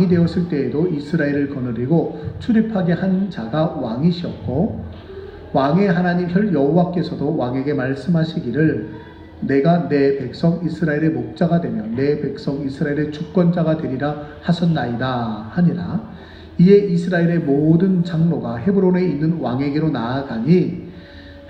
왕이 되었을 때에도 이스라엘을 거느리고 출입하게 한 자가 왕이시었고, 왕의 하나님 여호와께서도 왕에게 말씀하시기를 내가 내 백성 이스라엘의 목자가 되며 내 백성 이스라엘의 주권자가 되리라 하셨나이다 하니라. 이에 이스라엘의 모든 장로가 헤브론에 있는 왕에게로 나아가니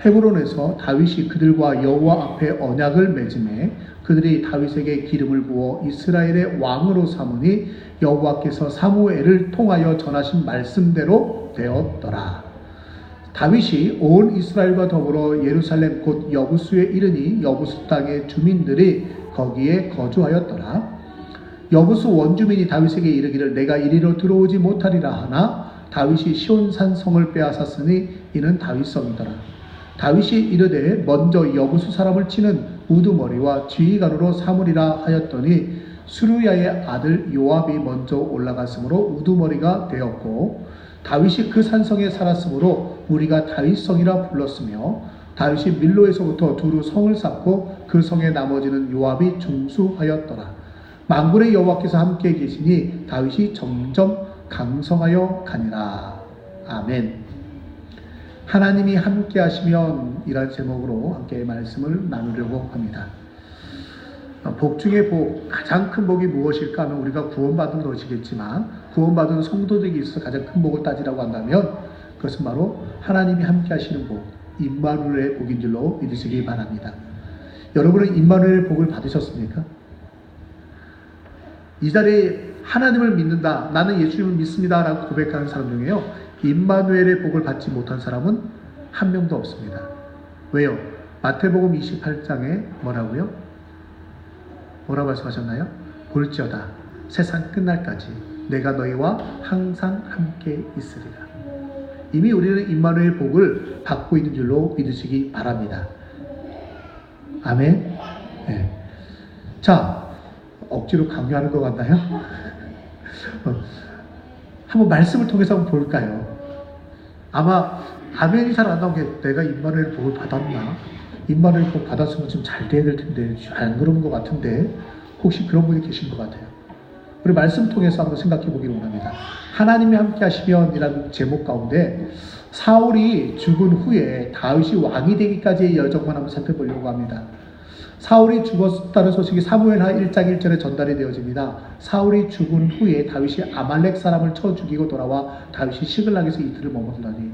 헤브론에서 다윗이 그들과 여호와 앞에 언약을 맺음에 그들이 다윗에게 기름을 부어 이스라엘의 왕으로 삼으니 여호와께서 사무엘을 통하여 전하신 말씀대로 되었더라. 다윗이 온 이스라엘과 더불어 예루살렘 곧 여부수에 이르니 여부수 땅의 주민들이 거기에 거주하였더라. 여부수 원주민이 다윗에게 이르기를 내가 이리로 들어오지 못하리라 하나 다윗이 시온산 성을 빼앗았으니 이는 다윗성이더라. 다윗이 이르되 먼저 여부수 사람을 치는 우두머리와 지휘관으로 삼으리라 하였더니 수르야의 아들 요압이 먼저 올라갔으므로 우두머리가 되었고 다윗이 그 산성에 살았으므로 우리가 다윗성이라 불렀으며 다윗이 밀로에서부터 두루 성을 쌓고 그 성의 나머지는 요압이 중수하였더라. 만군의 여호와께서 함께 계시니 다윗이 점점 강성하여 가니라. 아멘. 하나님이 함께 하시면 이라는 제목으로 함께 말씀을 나누려고 합니다. 복 중에 복, 가장 큰 복이 무엇일까 하면 우리가 구원받은 것이겠지만 구원받은 성도들에게 있어서 가장 큰 복을 따지라고 한다면 그것은 바로 하나님이 함께 하시는 복, 임마누엘의 복인 줄로 믿으시기 바랍니다. 여러분은 임마누엘의 복을 받으셨습니까? 이 자리에 하나님을 믿는다, 나는 예수님을 믿습니다 라고 고백하는 사람 중에요, 임마누엘의 복을 받지 못한 사람은 한 명도 없습니다. 왜요? 마태복음 28장에 뭐라고요? 뭐라고 말씀하셨나요? 볼지어다 세상 끝날까지 내가 너희와 항상 함께 있으리라. 이미 우리는 임마누엘 복을 받고 있는 줄로 믿으시기 바랍니다. 아멘. 네. 자, 억지로 강요하는 것 같나요? 한번 말씀을 통해서 한번 볼까요? 아마 아멘이 잘 안 나오게 내가 임마누엘 복을 받았나? 임마누엘 복 받았으면 좀 잘 돼야 될 텐데 안 그런 것 같은데 혹시 그런 분이 계신 것 같아요. 우리 말씀 통해서 한번 생각해 보기를 원합니다. 하나님이 함께 하시면 이라는 제목 가운데 사울이 죽은 후에 다윗이 왕이 되기까지의 여정만 한번 살펴보려고 합니다. 사울이 죽었다는 소식이 사무엘하 1장 1절에 전달이 되어집니다. 사울이 죽은 후에 다윗이 아말렉 사람을 쳐 죽이고 돌아와 다윗이 시글락에서 이틀을 머물더니,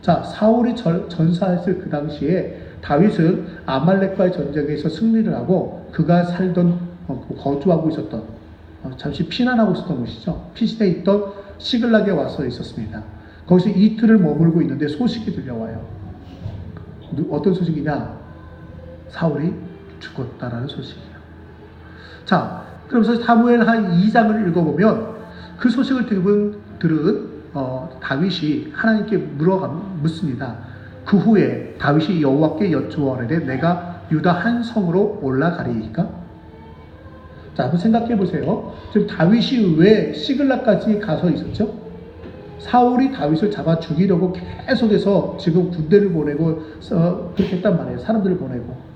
자, 사울이 전사했을 그 당시에 다윗은 아말렉과의 전쟁에서 승리를 하고 그가 살던 거주하고 있었던 잠시 피난하고 있었던 곳이죠. 피신해 있던 시글락에 와서 있었습니다. 거기서 이틀을 머물고 있는데 소식이 들려와요. 어떤 소식이냐? 사울이 죽었다라는 소식이에요. 자, 그러면서 사무엘하 2장을 읽어보면 그 소식을 들은 다윗이 하나님께 묻습니다. 그 후에 다윗이 여호와께 여쭈어내되 내가 유다 한 성으로 올라가리이까? 자, 한번 생각해 보세요. 지금 다윗이 왜 시글락까지 가서 있었죠? 사울이 다윗을 잡아 죽이려고 계속해서 지금 군대를 보내고 그렇게 했단 말이에요. 사람들을 보내고.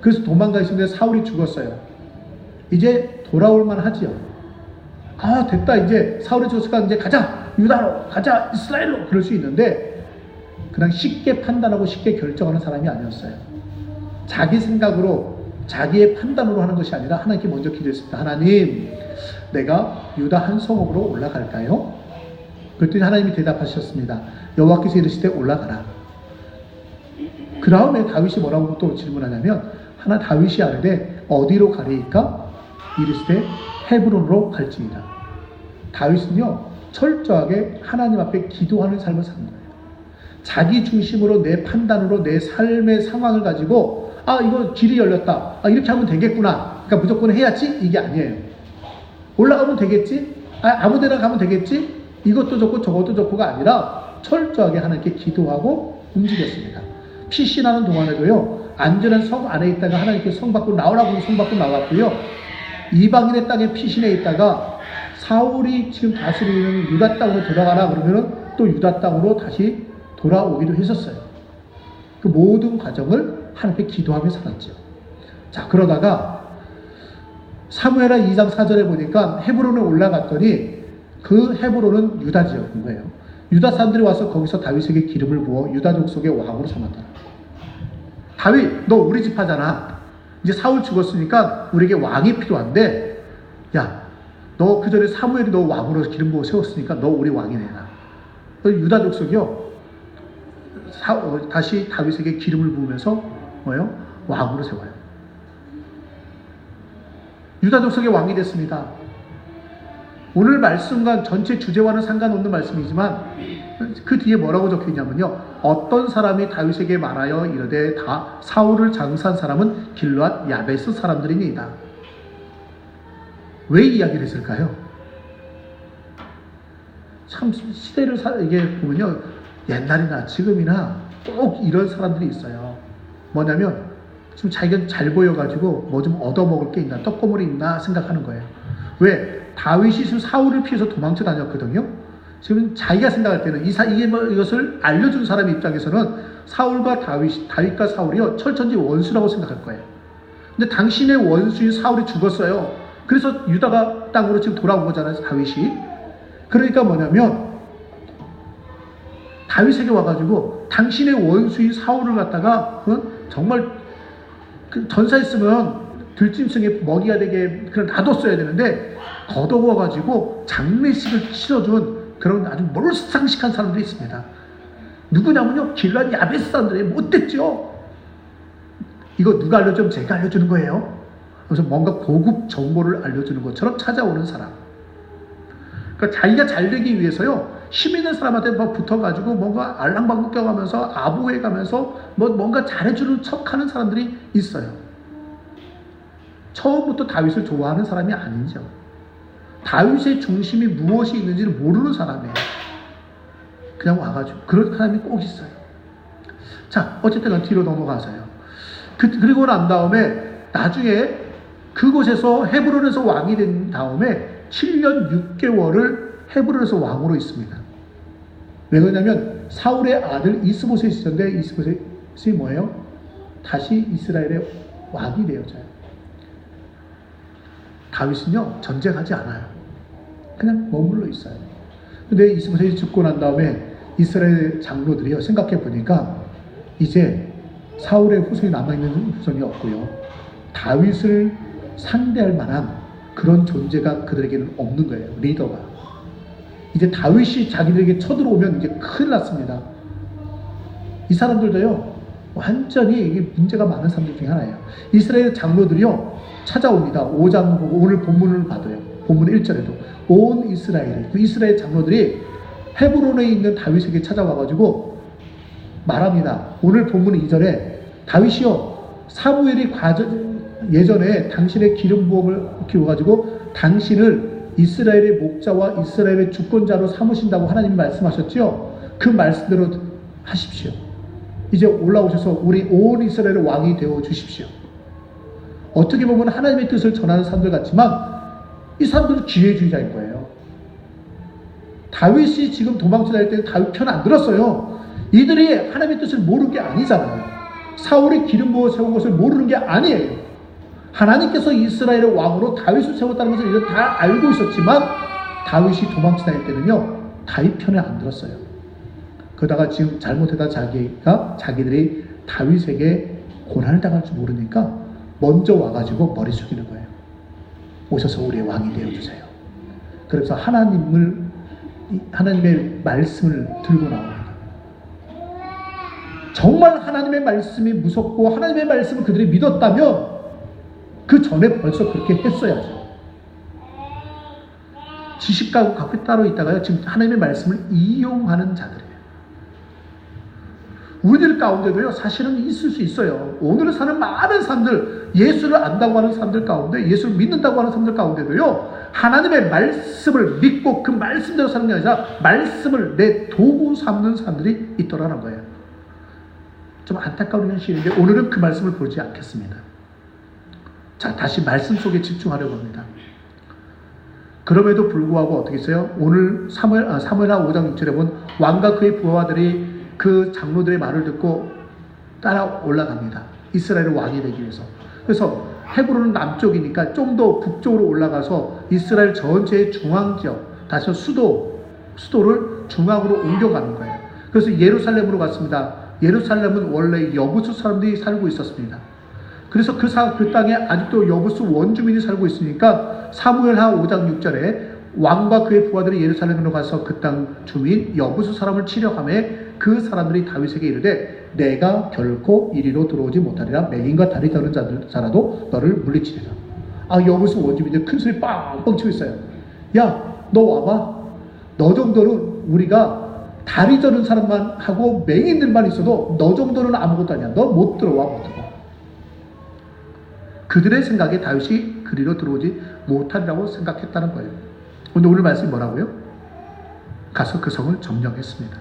그래서 도망가 있었는데 사울이 죽었어요. 이제 돌아올 만하지요. 아, 됐다. 이제 사울이 죽었으니까 이제 가자. 유다로 가자. 이스라엘로. 그럴 수 있는데 그냥 쉽게 판단하고 쉽게 결정하는 사람이 아니었어요. 자기 생각으로 자기의 판단으로 하는 것이 아니라 하나님께 먼저 기도했습니다. 하나님, 내가 유다 한 성읍으로 올라갈까요? 그랬더니 하나님이 대답하셨습니다. 여호와께서 이르시되 올라가라. 그 다음에 다윗이 뭐라고 또 질문하냐면 다윗이 아뢰되 어디로 가리이까? 이르시되 헤브론으로 갈지니라. 다윗은요 철저하게 하나님 앞에 기도하는 삶을 사는 거예요. 자기 중심으로 내 판단으로 내 삶의 상황을 가지고 이거 길이 열렸다. 이렇게 하면 되겠구나. 그러니까 무조건 해야지. 이게 아니에요. 올라가면 되겠지. 아무데나 가면 되겠지. 이것도 좋고 저것도 좋고가 아니라 철저하게 하나님께 기도하고 움직였습니다. 피신하는 동안에도요 안전한 성 안에 있다가 하나님께 성 밖으로 나오라고 하면 성 밖으로 나왔고요. 이방인의 땅에 피신해 있다가 사울이 지금 다스리는 유다 땅으로 돌아가라 그러면은 또 유다 땅으로 다시 돌아오기도 했었어요. 그 모든 과정을 하나님께 기도하며 살았죠. 자, 그러다가 사무엘하 2장 4절에 보니까 헤브론에 올라갔더니 그 헤브론은 유다 지역인 거예요. 유다 사람들이 와서 거기서 다윗에게 기름을 부어 유다 족속의 왕으로 삼았다. 다윗, 너 우리 집 하잖아. 이제 사울 죽었으니까 우리에게 왕이 필요한데, 야, 너 그 전에 사무엘이 너 왕으로 기름 부어 세웠으니까 너 우리 왕이 되라. 유다 족속이요. 다시 다윗에게 기름을 부으면서 뭐요? 왕으로 세워요. 유다 족속의 왕이 됐습니다. 오늘 말씀과 전체 주제와는 상관없는 말씀이지만 그 뒤에 뭐라고 적혀있냐면요. 어떤 사람이 다윗에게 말하여 이르되 다 사울을 장사한 사람은 길르앗 야베스 사람들이니이다. 왜 이야기를 했을까요? 참 시대를 이게 보면요. 옛날이나 지금이나 꼭 이런 사람들이 있어요. 뭐냐면 지금 자기가 잘 보여가지고 뭐 좀 얻어먹을 게 있나, 떡고물이 있나 생각하는 거예요. 왜? 다윗이 지금 사울을 피해서 도망쳐 다녔거든요. 지금 자기가 생각할 때는 이것을 알려준 사람 입장에서는 다윗과 사울이요 철천지 원수라고 생각할 거예요. 근데 당신의 원수인 사울이 죽었어요. 그래서 유다가 땅으로 지금 돌아온 거잖아요, 다윗이. 그러니까 뭐냐면 다윗에게 와가지고 당신의 원수인 사울을 갖다가 정말 전사했으면 들짐승의 먹이가 되게 그냥 놔뒀어야 되는데 걷어와가지고 장례식을 치러준 그런 아주 몰상식한 사람들이 있습니다. 누구냐면요, 길르앗 야베스 사람들이 못됐죠. 이거 누가 알려주면 제가 알려주는 거예요. 그래서 뭔가 고급 정보를 알려주는 것처럼 찾아오는 사람. 그러니까 자기가 잘 되기 위해서요, 힘 있는 사람한테 막 붙어가지고 뭔가 알랑방구 껴가면서 아부해가면서 뭔가 잘해주는 척하는 사람들이 있어요. 처음부터 다윗을 좋아하는 사람이 아니죠. 다윗의 중심이 무엇이 있는지를 모르는 사람이에요. 그냥 와가지고 그런 사람이 꼭 있어요. 자, 어쨌든 뒤로 넘어가서요. 그리고 난 다음에 나중에 그곳에서 헤브론에서 왕이 된 다음에 7년 6개월을 헤브론에서 왕으로 있습니다. 왜 그러냐면 사울의 아들 이스보셋이 있었는데 이스보셋이 뭐예요? 다시 이스라엘의 왕이 되어져요. 다윗은요 전쟁하지 않아요. 그냥 머물러 있어요. 근데 이스보셋이 죽고 난 다음에 이스라엘 장로들이요 생각해 보니까 이제 사울의 후손이 남아있는 후손이 없고요, 다윗을 상대할 만한 그런 존재가 그들에게는 없는 거예요. 리더가. 이제 다윗이 자기들에게 쳐들어오면 이제 큰일 났습니다. 이 사람들도요 완전히 이게 문제가 많은 사람들 중에 하나예요. 이스라엘 장로들이요 찾아옵니다. 5장 보고 오늘 본문을 봐도요, 본문 1절에도 온 이스라엘, 그 이스라엘 장로들이 헤브론에 있는 다윗에게 찾아와가지고 말합니다. 오늘 본문 2절에 다윗이요 사무엘이 예전에 당신의 기름 부음을 키워가지고 당신을 이스라엘의 목자와 이스라엘의 주권자로 삼으신다고 하나님이 말씀하셨죠. 그 말씀대로 하십시오. 이제 올라오셔서 우리 온 이스라엘의 왕이 되어 주십시오. 어떻게 보면 하나님의 뜻을 전하는 사람들 같지만 이 사람들은 기회주의자인 거예요. 다윗이 지금 도망쳐 다닐 때는 다윗 편 안 들었어요. 이들이 하나님의 뜻을 모르는 게 아니잖아요. 사울이 기름 부어 세운 것을 모르는 게 아니에요. 하나님께서 이스라엘의 왕으로 다윗을 세웠다는 것을 이들 다 알고 있었지만 다윗이 도망쳐 다닐 때는요 다윗 편에 안 들었어요. 그러다가 지금 잘못하다 자기들이 다윗에게 고난을 당할 줄 모르니까 먼저 와가지고 머리 숙이는 거예요. 오셔서 우리의 왕이 되어주세요. 그래서 하나님의 말씀을 들고 나옵니다. 정말 하나님의 말씀이 무섭고 하나님의 말씀을 그들이 믿었다면 그 전에 벌써 그렇게 했어야죠. 지식가고 갖고 따로 있다가요 지금 하나님의 말씀을 이용하는 자들이에요. 우리들 가운데도요 사실은 있을 수 있어요. 오늘 사는 많은 사람들, 예수를 안다고 하는 사람들 가운데, 예수를 믿는다고 하는 사람들 가운데도요 하나님의 말씀을 믿고 그 말씀대로 사는 게 아니라 말씀을 내 도구 삼는 사람들이 있더라는 거예요. 좀 안타까운 현실인데 오늘은 그 말씀을 보지 않겠습니다. 자, 다시 말씀 속에 집중하려고 합니다. 그럼에도 불구하고 어떻게 했어요? 오늘 사무엘하 5장 6절에 본 왕과 그의 부하들이 그 장로들의 말을 듣고 따라 올라갑니다. 이스라엘의 왕이 되기 위해서. 그래서 헤브론은 남쪽이니까 좀 더 북쪽으로 올라가서 이스라엘 전체의 중앙지역, 다시 수도를 중앙으로 옮겨가는 거예요. 그래서 예루살렘으로 갔습니다. 예루살렘은 원래 여부수 사람들이 살고 있었습니다. 그래서 그 땅에 아직도 여부수 원주민이 살고 있으니까 사무엘하 5장 6절에 왕과 그의 부하들이 예루살렘으로 가서 그 땅 주민 여부수 사람을 치려하매 그 사람들이 다윗에게 이르되 내가 결코 이리로 들어오지 못하리라. 맹인과 다리 저는 자라도 너를 물리치리라. 여부수 원주민들 큰 소리 빵빵 치고 있어요. 야, 너 와봐. 너 정도는 우리가 다리 저는 사람만 하고 맹인들만 있어도 너 정도는 아무것도 아니야. 너 못 들어와. 못 들어와. 그들의 생각에 다윗이 그리로 들어오지 못하리라고 생각했다는 거예요. 근데 오늘 말씀이 뭐라고요? 가서 그 성을 점령했습니다.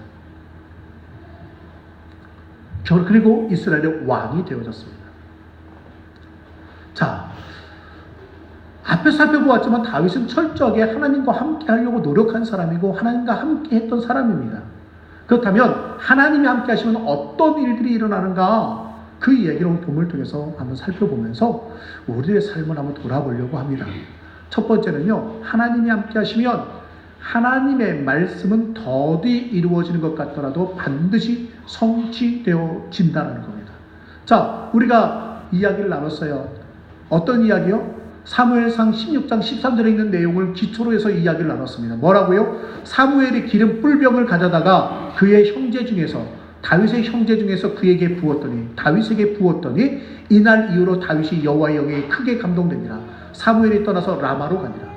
그리고 이스라엘의 왕이 되어졌습니다. 자, 앞에 살펴보았지만 다윗은 철저하게 하나님과 함께 하려고 노력한 사람이고 하나님과 함께 했던 사람입니다. 그렇다면 하나님이 함께 하시면 어떤 일들이 일어나는가? 그 이야기를 본문을 통해서 한번 살펴보면서 우리의 삶을 한번 돌아보려고 합니다. 첫 번째는요, 하나님이 함께 하시면 하나님의 말씀은 더디 이루어지는 것 같더라도 반드시 성취되어진다는 겁니다. 자, 우리가 이야기를 나눴어요. 어떤 이야기요? 사무엘상 16장 13절에 있는 내용을 기초로 해서 이야기를 나눴습니다. 뭐라고요? 사무엘이 기름 뿔병을 가져다가 그의 형제 중에서 다윗의 형제 중에서 다윗에게 부었더니 이날 이후로 다윗이 여호와의 영에 크게 감동되니라. 사무엘이 떠나서 라마로 가니라.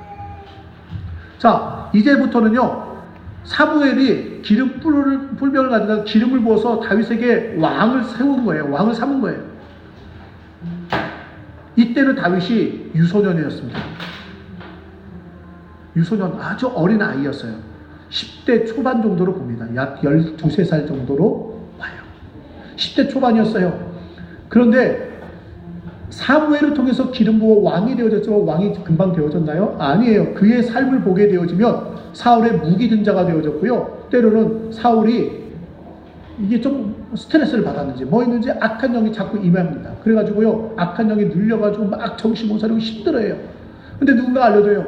자, 이제부터는요, 사무엘이 기름 뿔병을 가져다가 기름을 부어서 다윗에게 왕을 세운 거예요. 왕을 삼은 거예요. 이때는 다윗이 유소년이었습니다. 유소년, 아주 어린 아이였어요. 10대 초반 정도로 봅니다. 약 12, 13살 정도로 봐요. 10대 초반이었어요. 그런데 사무엘을 통해서 기름 부어 왕이 되어졌지만 왕이 금방 되어졌나요? 아니에요. 그의 삶을 보게 되어지면 사울의 무기 등자가 되어졌고요. 때로는 사울이 이게 좀 스트레스를 받았는지 뭐 있는지 악한 영이 자꾸 임합니다. 그래가지고요, 악한 영이 눌려가지고 막 정신 못 차리고 힘들어해요. 근데 누군가 알려줘요.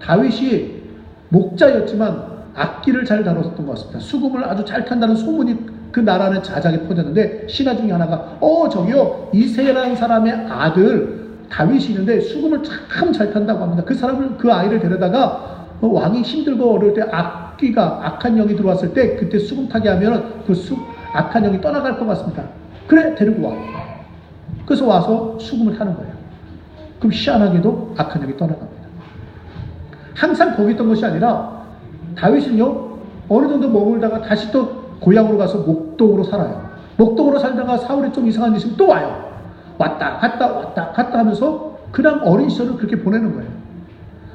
다윗이 목자였지만 악기를 잘 다뤘었던 것 같습니다. 수금을 아주 잘 탄다는 소문이 그 나라는 자작에 퍼졌는데, 신하 중에 하나가 저기요, 이새라는 사람의 아들 다윗이 있는데 수금을 참 잘 탄다고 합니다. 그 아이를 데려다가 왕이 힘들고 어려울 때 악한 영이 들어왔을 때 그때 수금 타게 하면 악한 영이 떠나갈 것 같습니다. 그래, 데리고 와. 그래서 와서 수금을 타는 거예요. 그럼 희한하게도 악한 영이 떠나갑니다. 항상 거기 있던 것이 아니라 다윗은요, 어느 정도 머물다가 다시 또 고향으로 가서 목동으로 살아요. 목동으로 살다가 사울이 좀 이상한 짓이 있으면 또 와요. 왔다 갔다 하면서 그냥 어린 시절을 그렇게 보내는 거예요.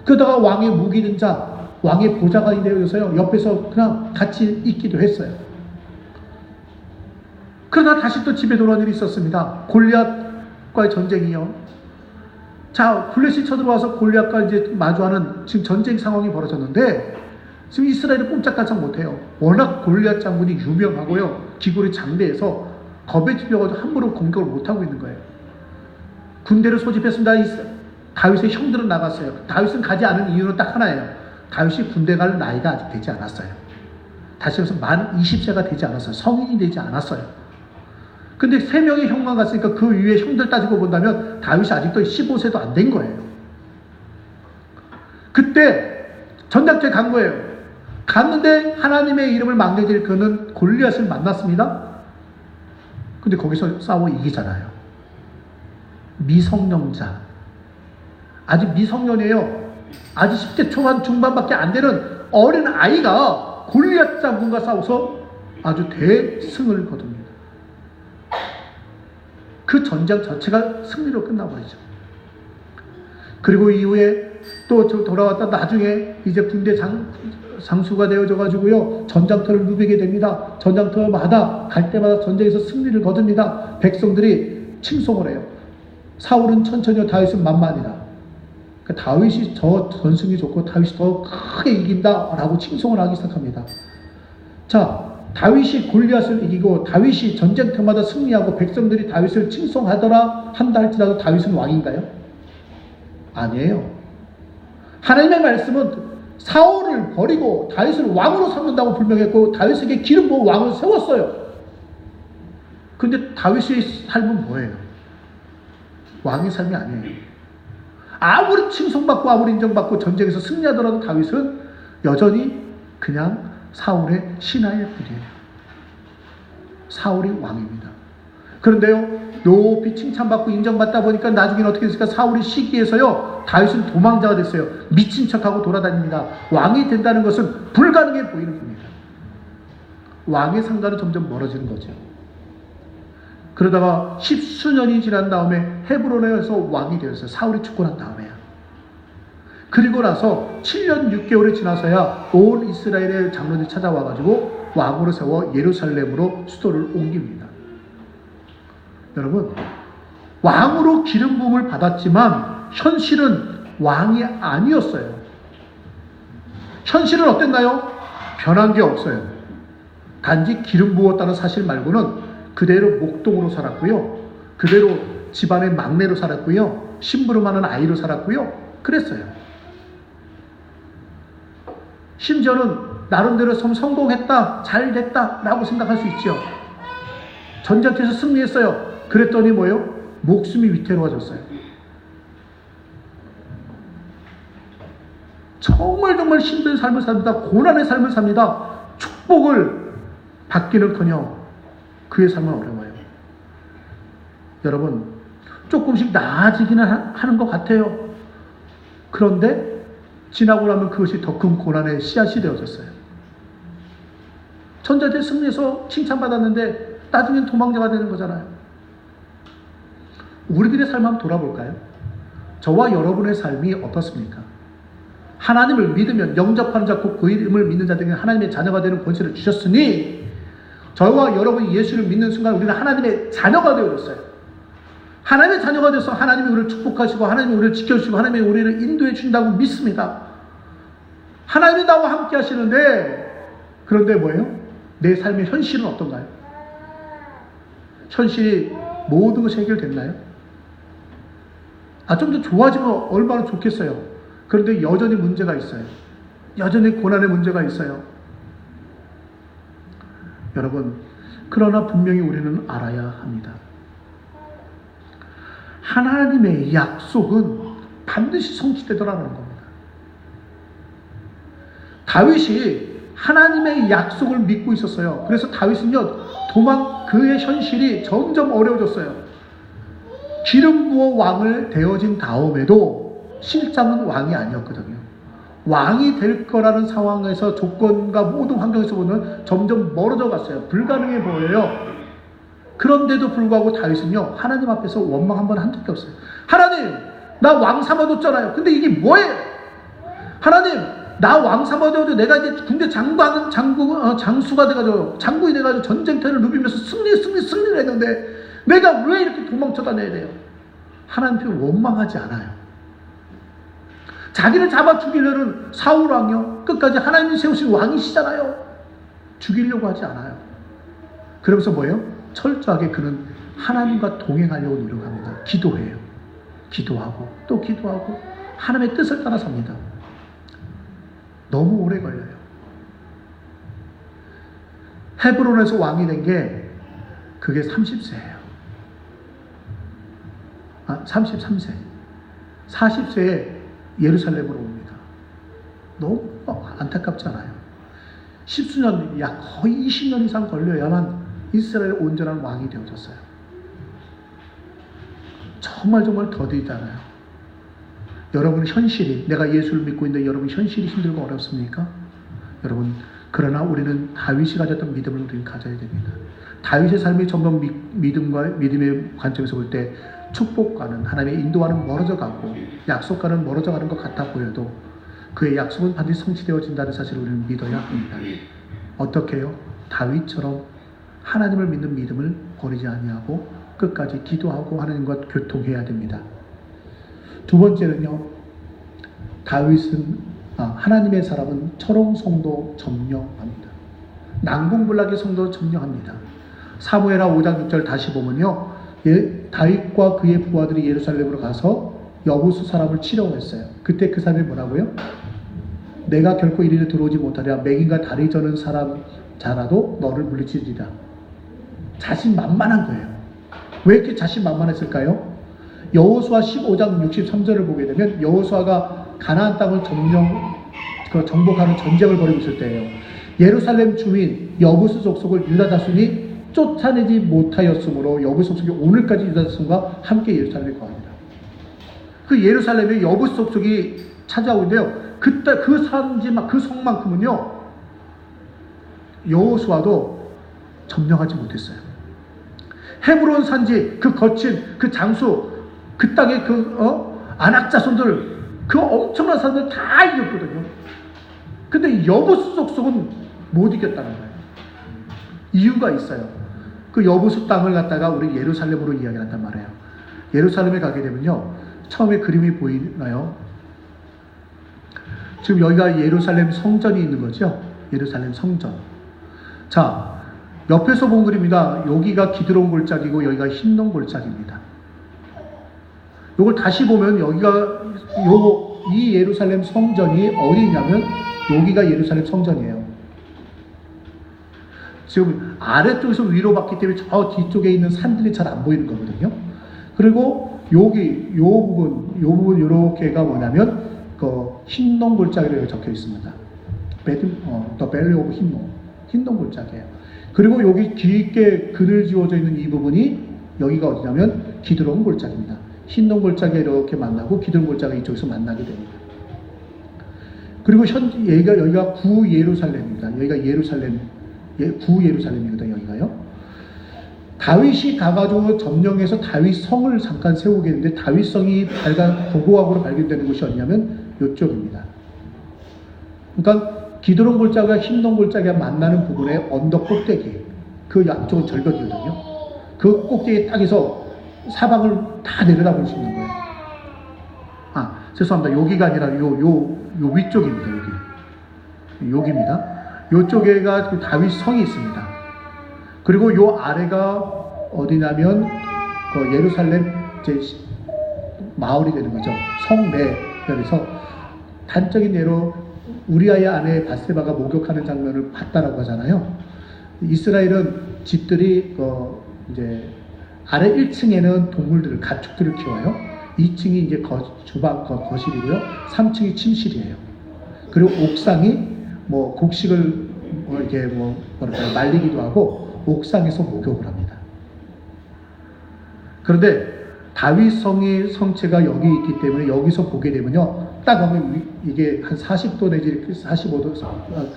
그러다가 왕의 무기 등자, 왕의 보좌가 되어져서요, 옆에서 그냥 같이 있기도 했어요. 그러다 다시 또 집에 돌아온 일이 있었습니다. 골리앗과의 전쟁이요. 자, 블레셋이 쳐들어와서 골리앗과 이제 마주하는 지금 전쟁 상황이 벌어졌는데, 지금 이스라엘이 꼼짝달싹 못해요. 워낙 골리앗 장군이 유명하고요, 기골이 장대해서 겁에 질려가지고 함부로 공격을 못하고 있는 거예요. 군대를 소집했습니다. 다윗의 형들은 나갔어요. 다윗은 가지 않은 이유는 딱 하나예요. 다윗이 군대 갈 나이가 아직 되지 않았어요. 다시 말해서 만 20세가 되지 않았어요. 성인이 되지 않았어요. 근데 3명의 형만 갔으니까 그 위에 형들 따지고 본다면 다윗이 아직도 15세도 안 된 거예요. 그때 전작터에 간 거예요. 갔는데 하나님의 이름을 망개질 그는 골리앗을 만났습니다. 근데 거기서 싸워 이기잖아요. 미성년자, 아직 미성년이에요. 아직 10대 초반 중반밖에 안 되는 어린 아이가 골리앗 장군과 싸워서 아주 대승을 거둡니다. 그 전장 전체가 승리로 끝나버리죠. 그리고 이후에 또 돌아왔다 나중에 이제 군대 장수가 되어져 가지고요, 전장터를 누비게 됩니다. 전장터마다 갈 때마다 전쟁에서 승리를 거둡니다. 백성들이 칭송을 해요. 사울은 천천히요, 다윗은 만만이라. 그러니까 다윗이 더 전승이 좋고 다윗이 더 크게 이긴다라고 칭송을 하기 시작합니다. 자, 다윗이 골리앗을 이기고 다윗이 전쟁터마다 승리하고 백성들이 다윗을 칭송하더라 한다 할지라도 다윗은 왕인가요? 아니에요. 하나님의 말씀은 사울을 버리고 다윗을 왕으로 삼는다고 불명했고 다윗에게 기름 부어 왕을 세웠어요. 근데 다윗의 삶은 뭐예요? 왕의 삶이 아니에요. 아무리 칭송받고 아무리 인정받고 전쟁에서 승리하더라도 다윗은 여전히 그냥 사울의 신하일 뿐이에요. 사울이 왕입니다. 그런데요, 높이 칭찬받고 인정받다 보니까 나중에는 어떻게 됐을까? 사울이 시기해서요, 다윗은 도망자가 됐어요. 미친 척하고 돌아다닙니다. 왕이 된다는 것은 불가능해 보이는 겁니다. 왕의 상관은 점점 멀어지는 거죠. 그러다가 십수년이 지난 다음에 헤브론에서 왕이 되었어요. 사울이 죽고 난 다음에야. 그리고 나서 7년 6개월이 지나서야 온 이스라엘의 장로들이 찾아와가지고 왕으로 세워 예루살렘으로 수도를 옮깁니다. 여러분, 왕으로 기름 부음을 받았지만 현실은 왕이 아니었어요. 현실은 어땠나요? 변한 게 없어요. 단지 기름 부었다는 사실 말고는 그대로 목동으로 살았고요. 그대로 집안의 막내로 살았고요. 심부름하는 아이로 살았고요. 그랬어요. 심지어는 나름대로 성공했다, 잘 됐다 라고 생각할 수 있죠. 전쟁터에서 승리했어요. 그랬더니 뭐예요? 목숨이 위태로워졌어요. 정말 힘든 삶을 삽니다. 고난의 삶을 삽니다. 축복을 받기는커녕 그의 삶은 어려워요. 여러분, 조금씩 나아지기는 하는 것 같아요. 그런데 지나고 나면 그것이 더 큰 고난의 씨앗이 되어졌어요. 전쟁터에 승리해서 칭찬받았는데 나중엔 도망자가 되는 거잖아요. 우리들의 삶 한번 돌아볼까요? 저와 여러분의 삶이 어떻습니까? 하나님을 믿으면 영접하는 자 곧 그 이름을 믿는 자들에게 하나님의 자녀가 되는 권세를 주셨으니 저와 여러분이 예수를 믿는 순간 우리는 하나님의 자녀가 되어졌어요. 하나님의 자녀가 돼서 하나님이 우리를 축복하시고 하나님이 우리를 지켜주시고 하나님이 우리를 인도해 준다고 믿습니다. 하나님이 나와 함께 하시는데 그런데 뭐예요? 내 삶의 현실은 어떤가요? 현실이 모든 것이 해결됐나요? 좀 더 좋아지면 얼마나 좋겠어요. 그런데 여전히 문제가 있어요. 여전히 고난의 문제가 있어요. 여러분, 그러나 분명히 우리는 알아야 합니다. 하나님의 약속은 반드시 성취되더라는 겁니다. 다윗이 하나님의 약속을 믿고 있었어요. 그래서 다윗은요, 그의 현실이 점점 어려워졌어요. 기름 부어 왕을 되어진 다음에도 실상은 왕이 아니었거든요. 왕이 될 거라는 상황에서 조건과 모든 환경에서 보면 점점 멀어져 갔어요. 불가능해 보여요. 그런데도 불구하고 다윗은요, 하나님 앞에서 원망 한 번 한 적이 없어요. 하나님, 나 왕 삼아뒀잖아요. 근데 이게 뭐예요? 하나님, 나 왕 삼아둬도 내가 이제 군대 장수가 돼가지고, 장군이 돼가지고 전쟁터를 누비면서 승리를 했는데, 내가 왜 이렇게 도망쳐 다녀야 돼요? 하나님께 원망하지 않아요. 자기를 잡아 죽이려는 사울 왕이요, 끝까지 하나님이 세우신 왕이시잖아요. 죽이려고 하지 않아요. 그러면서 뭐예요? 철저하게 그는 하나님과 동행하려고 노력합니다. 기도해요. 기도하고 또 기도하고 하나님의 뜻을 따라 삽니다. 너무 오래 걸려요. 헤브론에서 왕이 된 게 그게 30세예요. 33세. 40세에 예루살렘으로 옵니다. 너무 안타깝지 않아요? 십수년, 약 거의 20년 이상 걸려야만 이스라엘의 온전한 왕이 되어졌어요. 정말 더디잖아요. 여러분 현실이, 내가 예수를 믿고 있는데 여러분 현실이 힘들고 어렵습니까? 여러분, 그러나 우리는 다윗이 가졌던 믿음을 우리는 가져야 됩니다. 다윗의 삶이 점점 믿음의 관점에서 볼 때 축복과는, 하나님의 인도와는 멀어져 가고 약속과는 멀어져 가는 것 같아 보여도 그의 약속은 반드시 성취되어진다는 사실을 우리는 믿어야 합니다. 어떻게 해요? 다윗처럼 하나님을 믿는 믿음을 버리지 아니하고 끝까지 기도하고 하나님과 교통해야 됩니다. 두 번째는요, 하나님의 사람은 철옹성도 점령합니다. 난공불락의 성도 점령합니다. 사무엘하 5장 6절 다시 보면요, 다윗과 그의 부하들이 예루살렘으로 가서 여부수 사람을 치려고 했어요. 그때 그 사람이 뭐라고요? 내가 결코 이리로 들어오지 못하랴. 맹인과 다리 저는 사람 자라도 너를 물리치리라. 자신만만한 거예요. 왜 이렇게 자신만만했을까요? 여호수아 15장 63절을 보게 되면 여호수아가 가나안 땅을 정복하는 전쟁을 벌이고 있을 때예요. 예루살렘 주민 여부스 족속을 유다 자손이 쫓아내지 못하였으므로 여부스 족속이 오늘까지 유다 자손과 함께 예루살렘에 거합니다. 그 예루살렘에 여부스 족속이 차지하고 있는데요. 그때 그 산지만 그 성만큼은요 여호수아도 점령하지 못했어요. 헤브론 산지 그 거친 그 장수 그 땅의 아낙 자손들 그 엄청난 사람들 다 이겼거든요. 근데 여부스 족속은 못 이겼다는 거예요. 이유가 있어요. 그 여부스 땅을 갖다가 우리 예루살렘으로 이야기한단 말이에요. 예루살렘에 가게 되면요 처음에 그림이 보이나요? 지금 여기가 예루살렘 성전이 있는 거죠. 예루살렘 성전. 자, 옆에서 본 그림입니다. 여기가 기드론 골짜기고 여기가 힌논 골짜기입니다. 이걸 다시 보면 여기가 이 예루살렘 성전이 어디 있냐면 여기가 예루살렘 성전이에요. 지금 아래쪽에서 위로 봤기 때문에 저 뒤쪽에 있는 산들이 잘 안 보이는 거거든요. 그리고 요 부분 요렇게가 뭐냐면 그 힌논 골짜기로 적혀 있습니다. The Valley of 힌논 골짜기예요. 그리고 여기 깊게 글을 지워져 있는 이 부분이 여기가 어디냐면 기드론 골짜기입니다. 힌논 골짜기가 이렇게 만나고 기드론 골짜기가 이쪽에서 만나게 됩니다. 그리고 여기가 구 예루살렘입니다. 여기가 구 예루살렘이거든요. 여기가요. 다윗이 가가지고 점령해서 다윗 성을 잠깐 세우겠는데 다윗 성이 고고학으로 발견되는 곳이 어디냐면 이쪽입니다. 그러니까 기드론 골짜기와 힌논 골짜기가 만나는 부분의 언덕 꼭대기 그 양쪽은 절벽이거든요. 그 꼭대기에 딱에서 사방을 다 내려다볼 수 있는 거예요. 죄송합니다. 여기가 아니라 요 위쪽입니다. 여기입니다. 요쪽에가 그 다윗 성이 있습니다. 그리고 요 아래가 어디냐면 그 예루살렘 마을이 되는 거죠. 성내. 그래서 단적인 예로 우리아의 아내 바세바가 목욕하는 장면을 봤다라고 하잖아요. 이스라엘은 집들이 이제 아래 1층에는 동물들을 가축들을 키워요. 2층이 이제 주방 거실이고요. 3층이 침실이에요. 그리고 옥상이 곡식을 이렇게 말리기도 하고 옥상에서 목욕을 합니다. 그런데 다윗 성의 성체가 여기 있기 때문에 여기서 보게 되면요, 딱 보면 이게 한 40도 내지 45도,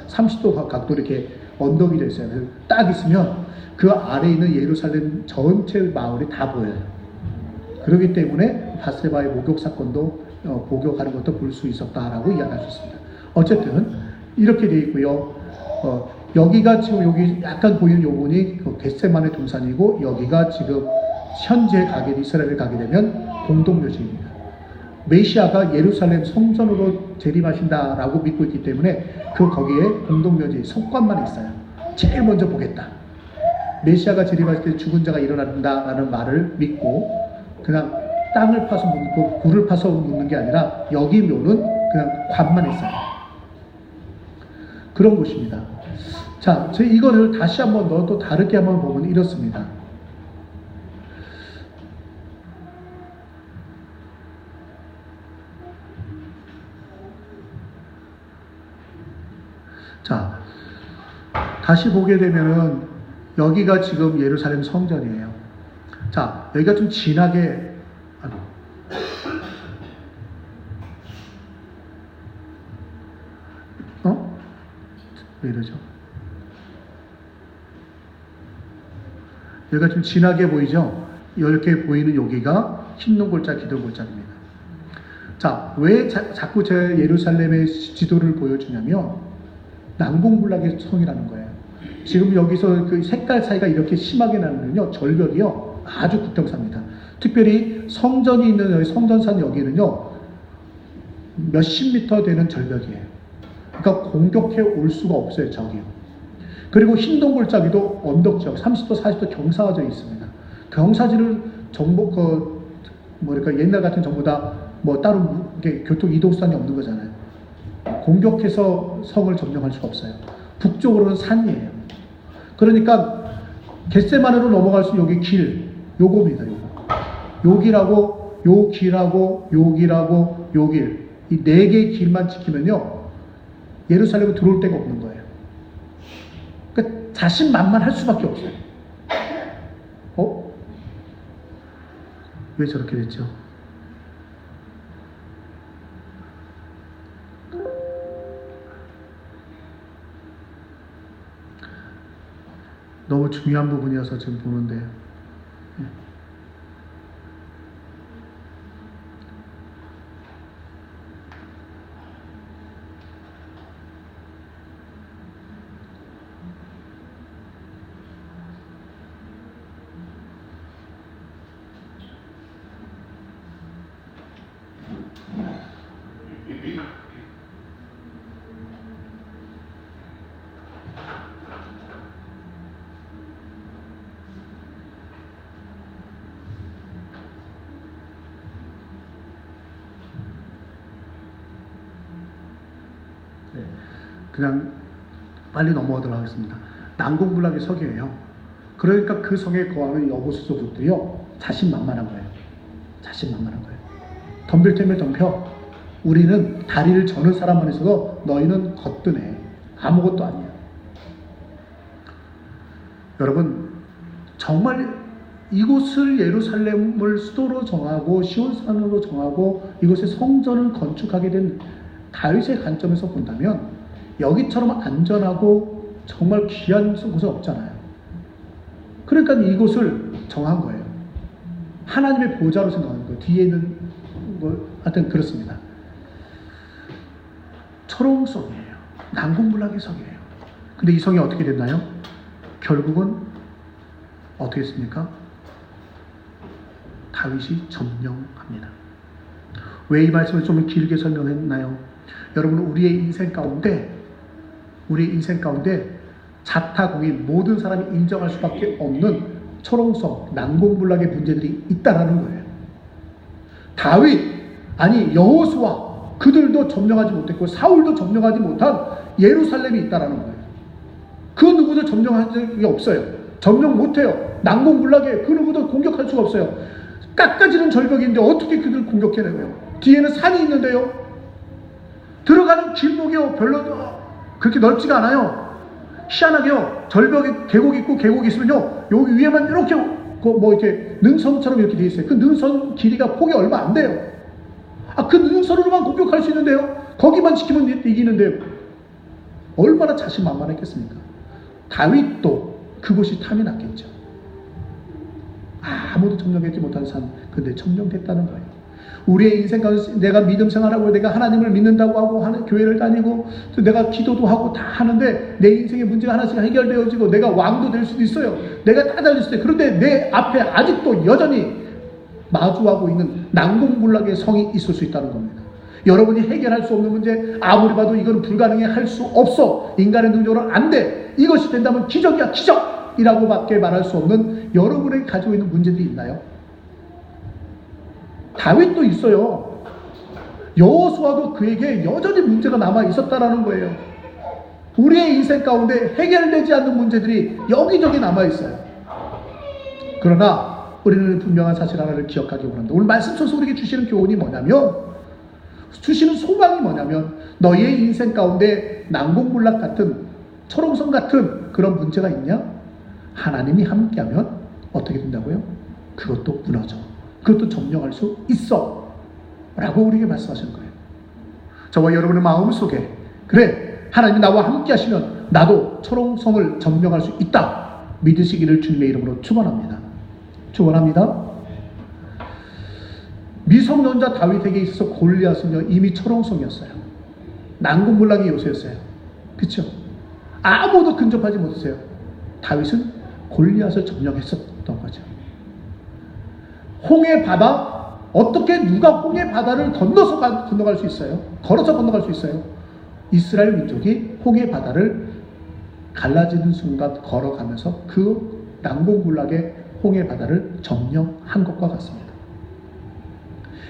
30도 각도 이렇게 언덕이 됐어요. 딱 있으면 그 아래에 있는 예루살렘 전체 마을이 다 보여요. 그렇기 때문에 바세바의 목욕 사건도 목욕하는 것도 볼 수 있었다라고 이야기할 수 있습니다. 어쨌든 이렇게 되어 있고요. 여기가 지금 여기 약간 보이는 요분이 겟세만의 동산이고 여기가 지금 현재 이스라엘에 가게 되면 공동묘지입니다. 메시아가 예루살렘 성전으로 재림하신다라고 믿고 있기 때문에 거기에 공동묘지 석관만 있어요. 제일 먼저 보겠다. 메시아가 재림하실 때 죽은 자가 일어난다라는 말을 믿고 그냥 땅을 파서 묻고 굴을 파서 묻는 게 아니라 여기 묘는 그냥 관만 있어요. 그런 곳입니다. 자, 이거를 다시 한번 또 다르게 한번 보면 이렇습니다. 자, 다시 보게 되면은 여기가 지금 예루살렘 성전이에요. 자, 여기가 좀 진하게 왜 이러죠? 여기가 좀 진하게 보이죠? 이렇게 보이는 여기가 힌논 골짜기, 기드론 골짜기입니다. 자, 왜 자꾸 제 예루살렘의 지도를 보여주냐면 난공불락의 성이라는 거예요. 지금 여기서 그 색깔 차이가 이렇게 심하게 나는요, 절벽이요, 아주 극경사입니다. 특별히 성전이 있는 여기 성전산 여기는요, 몇십 미터 되는 절벽이에요. 그러니까 공격해 올 수가 없어요, 적이요. 그리고 힌논 골짜기도 언덕 지역 30도, 40도 경사져 있습니다. 경사지를 옛날 같은 전부 다 따로 교통 이동수단이 없는 거잖아요. 공격해서 성을 점령할 수가 없어요. 북쪽으로는 산이에요. 그러니까 겟세마네로 넘어갈 수 있는 여기 길, 요겁니다. 요 길하고 요 길하고 요 길하고 요 길, 이 네 개의 길만 지키면요 예루살렘에 들어올 데가 없는 거예요. 그러니까 자신만만할 수밖에 없어요. 왜 저렇게 됐죠? 너무 중요한 부분이어서 지금 보는데 그냥 빨리 넘어가도록 하겠습니다. 난공불락의 석이에요. 그러니까 그 성에 거하는 여고수족들이요 자신만만한 거예요. 자신만만한 거예요. 덤빌 테면 덤벼. 우리는 다리를 저는 사람만 있어도 너희는 거뜬해. 아무것도 아니야. 여러분 정말 이곳을 예루살렘을 수도로 정하고 시온산으로 정하고 이곳에 성전을 건축하게 된 다윗의 관점에서 본다면 여기처럼 안전하고 정말 귀한 곳은 없잖아요. 그러니까 이곳을 정한 거예요. 하나님의 보좌로 생각하는 거예요. 뒤에 있는 하여튼 그렇습니다. 초롱성이에요. 난공불락의 성이에요. 근데 이 성이 어떻게 됐나요? 결국은 어떻게 했습니까? 다윗이 점령합니다. 왜 이 말씀을 좀 길게 설명했나요? 여러분 우리의 인생 가운데 자타공인 모든 사람이 인정할 수밖에 없는 초롱성, 난공불락의 문제들이 있다라는 거예요. 다윗, 아니 여호수아 그들도 점령하지 못했고 사울도 점령하지 못한 예루살렘이 있다라는 거예요. 그 누구도 점령한 적이 없어요. 점령 못해요. 난공불락에 그 누구도 공격할 수가 없어요. 깎아지는 절벽인데 어떻게 그들 공격해내요? 뒤에는 산이 있는데요. 들어가는 길목이요 별로 그렇게 넓지가 않아요. 희한하게요. 절벽에 계곡이 있고 계곡이 있으면요 여기 위에만 이렇게 이렇게 능선처럼 이렇게 돼 있어요. 그 능선 길이가 폭이 얼마 안 돼요. 그 능선으로만 공격할 수 있는데요. 거기만 지키면 이기는데요. 얼마나 자신만만했겠습니까? 다윗도 그곳이 탐이 났겠죠. 아무도 점령하지 못한 산, 근데 점령됐다는 거예요. 우리의 인생 가운데 내가 믿음 생활하고 내가 하나님을 믿는다고 하고 교회를 다니고 또 내가 기도도 하고 다 하는데 내 인생의 문제가 하나씩 해결되어지고 내가 왕도 될 수도 있어요. 내가 다 달릴 수도 있어요. 그런데 내 앞에 아직도 여전히 마주하고 있는 난공불락의 성이 있을 수 있다는 겁니다. 여러분이 해결할 수 없는 문제, 아무리 봐도 이건 불가능해 할 수 없어. 인간의 능력으로는 안 돼. 이것이 된다면 기적이야, 기적이라고 밖에 말할 수 없는 여러분이 가지고 있는 문제들이 있나요? 다윗도 있어요. 여호수아도 그에게 여전히 문제가 남아 있었다라는 거예요. 우리의 인생 가운데 해결되지 않는 문제들이 여기저기 남아 있어요. 그러나 우리는 분명한 사실 하나를 기억하기 원합니다. 오늘 말씀 속에서 우리에게 주시는 교훈이 뭐냐면, 주시는 소망이 뭐냐면, 너희의 인생 가운데 난공불락 같은 초롱성 같은 그런 문제가 있냐? 하나님이 함께하면 어떻게 된다고요? 그것도 무너져. 그것도 점령할 수 있어 라고 우리에게 말씀하시는 거예요. 저와 여러분의 마음속에 그래 하나님이 나와 함께 하시면 나도 초롱성을 점령할 수 있다 믿으시기를 주님의 이름으로 축원합니다. 축원합니다. 미성년자 다윗에게 있어서 골리앗은요 이미 초롱성이었어요. 난공불락의 요새였어요. 그렇죠? 아무도 근접하지 못했어요. 다윗은 골리앗을 점령했었던 거죠. 홍해 바다, 어떻게 누가 홍해 바다를 건너갈 수 있어요? 걸어서 건너갈 수 있어요? 이스라엘 민족이 홍해 바다를 갈라지는 순간 걸어가면서 그 난공불락의 홍해 바다를 점령한 것과 같습니다.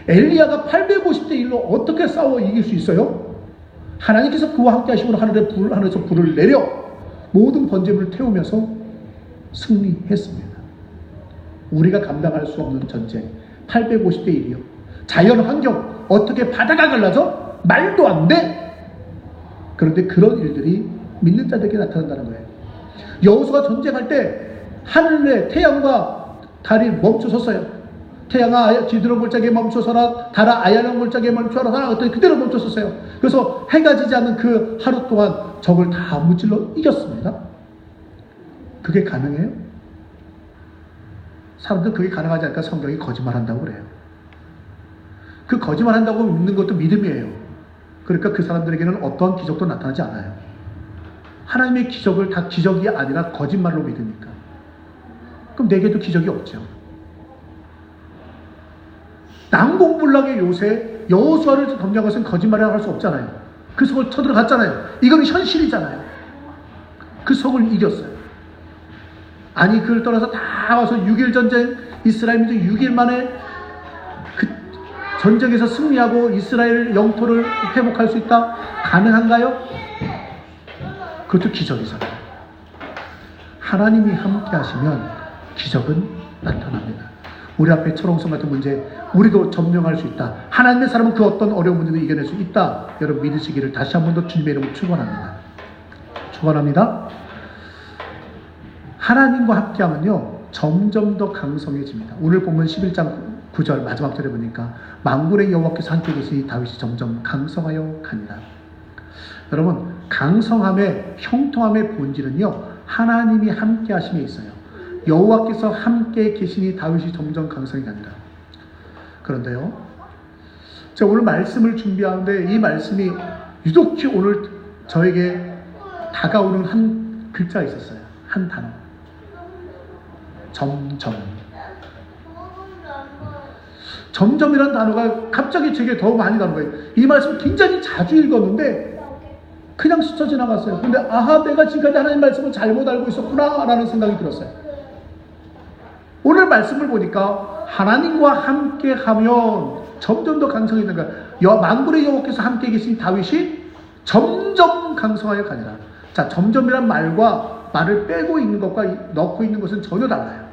엘리야가 850대 1로 어떻게 싸워 이길 수 있어요? 하나님께서 그와 함께 하심으로 하늘에서 불을 내려 모든 번제물을 태우면서 승리했습니다. 우리가 감당할 수 없는 전쟁, 850대 1이요. 자연 환경, 어떻게 바다가 갈라져? 말도 안 돼. 그런데 그런 일들이 믿는 자들에게 나타난다는 거예요. 여호수아가 전쟁할 때 하늘에 태양과 달이 멈춰섰어요. 태양아 디드론 골짜기에 멈춰서라, 달아 아얄론 골짜기에 멈춰서라. 그랬더니 그대로 멈춰섰어요. 그래서 해가 지지 않는 그 하루 동안 적을 다 무찔러 이겼습니다. 그게 가능해요? 사람들 그게 가능하지 않으니까 성경이 거짓말한다고 그래요. 그 거짓말한다고 믿는 것도 믿음이에요. 그러니까 그 사람들에게는 어떠한 기적도 나타나지 않아요. 하나님의 기적을 다 기적이 아니라 거짓말로 믿으니까. 그럼 내게도 기적이 없죠. 난공불락의 요새 여호수아를 점령한 것은 거짓말이라고 할 수 없잖아요. 그 속을 쳐들어갔잖아요. 이건 현실이잖아요. 그 속을 이겼어요. 아니 그걸 떠나서 다 와서 6일 전쟁, 이스라엘 민족 6일 만에 그 전쟁에서 승리하고 이스라엘 영토를 회복할 수 있다? 가능한가요? 그것도 기적이잖아요. 하나님이 함께 하시면 기적은 나타납니다. 우리 앞에 철옹성 같은 문제 우리도 점령할 수 있다. 하나님의 사람은 그 어떤 어려운 문제도 이겨낼 수 있다. 여러분 믿으시기를 다시 한 번 더 주님의 이름으로 축원합니다. 축원합니다. 하나님과 함께하면요 점점 더 강성해집니다. 오늘 보면 11장 9절 마지막 절에 보니까 만군의 여호와께서 함께 계시니 다윗이 점점 강성하여 가니라. 여러분 강성함의 형통함의 본질은요 하나님이 함께 하심에 있어요. 여호와께서 함께 계시니 다윗이 점점 강성해 간다. 그런데요 제가 오늘 말씀을 준비하는데 이 말씀이 유독히 오늘 저에게 다가오는 한 글자가 있었어요. 한 단어. 점점. 점점이라는 단어가 갑자기 제게 더 많이 나온 거예요. 이 말씀을 굉장히 자주 읽었는데 그냥 스쳐 지나갔어요. 근데 아하 내가 지금까지 하나님 말씀을 잘못 알고 있었구나 라는 생각이 들었어요. 오늘 말씀을 보니까 하나님과 함께 하면 점점 더 강성해지는 거예요. 만군의 여호와께서 함께 계신 다윗이 점점 강성하여 가니라. 자, 점점이란 말을 빼고 있는 것과 넣고 있는 것은 전혀 달라요.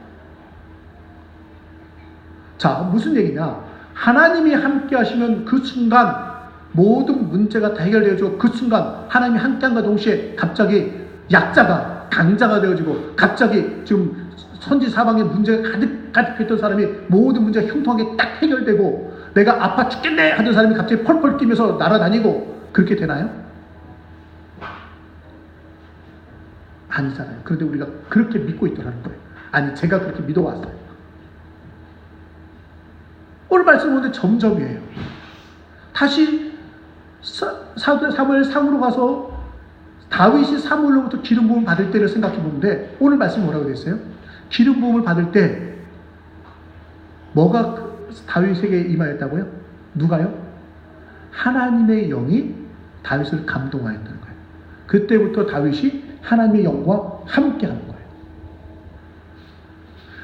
자, 무슨 얘기냐? 하나님이 함께 하시면 그 순간 모든 문제가 다 해결되어지고 그 순간 하나님이 함께한과 동시에 갑자기 약자가 강자가 되어지고 갑자기 지금 선지 사방에 문제가 가득했던 사람이 모든 문제가 형통하게 딱 해결되고 내가 아파 죽겠네 하던 사람이 갑자기 펄펄 뛰면서 날아다니고 그렇게 되나요? 아니잖아요. 그런데 우리가 그렇게 믿고 있더라는 거예요. 아니 제가 그렇게 믿어왔어요. 오늘 말씀 보는데 점점이에요. 다시 사무엘 상으로 가서 다윗이 사무엘로부터 기름 부음을 받을 때를 생각해 보는데 오늘 말씀이 뭐라고 되어 있어요? 기름 부음을 받을 때 뭐가 다윗에게 임하였다고요? 누가요? 하나님의 영이 다윗을 감동하였다는 거예요. 그때부터 다윗이 하나님의 영과 함께 하는 거예요.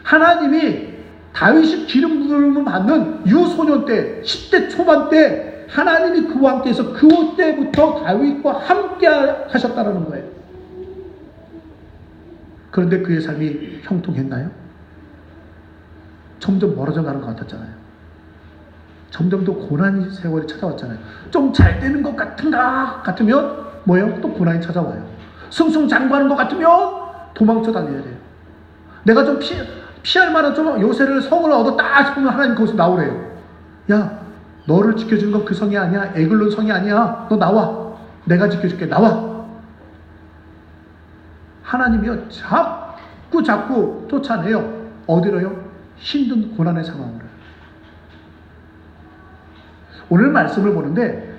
하나님이 다윗이 기름 부음을 받는 유소년 때 10대 초반 때 하나님이 그와 함께해서 그때부터 다윗과 함께 하셨다는 거예요. 그런데 그의 삶이 형통했나요? 점점 멀어져 가는 것 같았잖아요. 점점 더 고난의 세월이 찾아왔잖아요. 좀 잘 되는 것 같으면 뭐예요? 또 고난이 찾아와요. 승승장구하는 것 같으면 도망쳐 다녀야 돼요. 내가 좀 피할 만한 좀 요새를 성을 얻었다 싶으면 하나님 거기서 나오래요. 야 너를 지켜주는 건 그 성이 아니야. 에글론 성이 아니야. 너 나와. 내가 지켜줄게. 나와. 하나님이요 자꾸 쫓아내요. 어디로요? 힘든 고난의 상황으로. 오늘 말씀을 보는데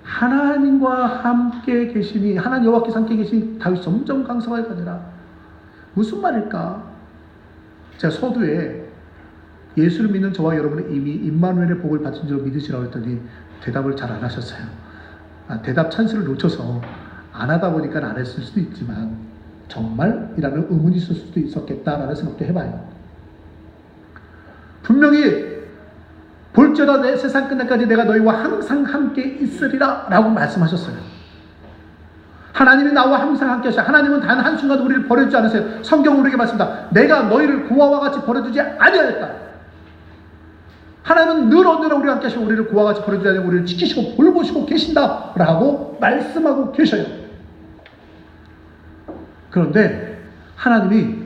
하나님과 함께 계시니 하나님 여호와께서 함께 계시니 다윗이 점점 강성하게 가니라. 무슨 말일까? 제가 서두에 예수를 믿는 저와 여러분은 이미 임마누엘의 복을 받은 줄 믿으시라고 했더니 대답을 잘 안 하셨어요. 대답 찬스를 놓쳐서 안 하다 보니까 안 했을 수도 있지만 정말? 이라는 의문이 있을 수도 있었겠다라는 생각도 해봐요. 분명히 볼지어다 내 세상 끝날까지 내가 너희와 항상 함께 있으리라 라고 말씀하셨어요. 하나님이 나와 항상 함께 하시고 하나님은 단 한순간 우리를 버려주지 않으세요. 성경은 우리에게 말씀합니다. 내가 너희를 고아와 같이 버려두지 아니하였다. 하나님은 늘 언제나 우리와 함께 하시고 우리를 고아와 같이 버려두지 않고 우리를 지키시고 돌보시고 계신다 라고 말씀하고 계셔요. 그런데 하나님이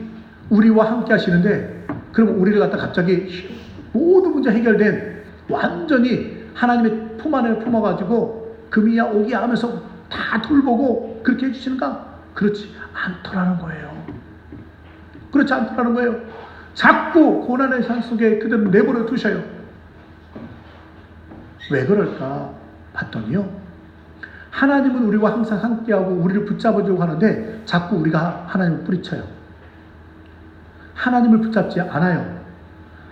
우리와 함께 하시는데 그럼 우리를 갖다 갑자기 모든 문제 해결된 완전히 하나님의 품 안에 품어가지고 금이야 오기야 하면서 다 돌보고 그렇게 해주시는가? 그렇지 않더라는 거예요. 그렇지 않더라는 거예요. 자꾸 고난의 산 속에 그대로 내버려 두셔요. 왜 그럴까 봤더니요, 하나님은 우리와 항상 함께하고 우리를 붙잡으려고 하는데 자꾸 우리가 하나님을 뿌리쳐요. 하나님을 붙잡지 않아요.